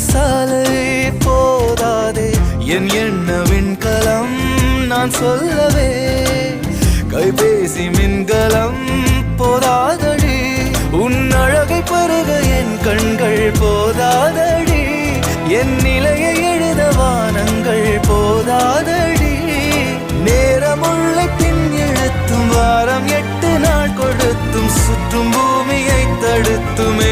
சாலை போதாதே என் எண்ண விண்கலம் நான் சொல்லவே கைபேசி மின்கலம் போதாதடி உன் அழகை பருக என் கண்கள் போதாதடி என் நிலையை எழுத வானங்கள் போதாதடி நேரமுள்ள பின் எழுத்தும் வாரம் 8 நாள் கொடுத்தும் சுற்றும் பூமியை தடுத்துமே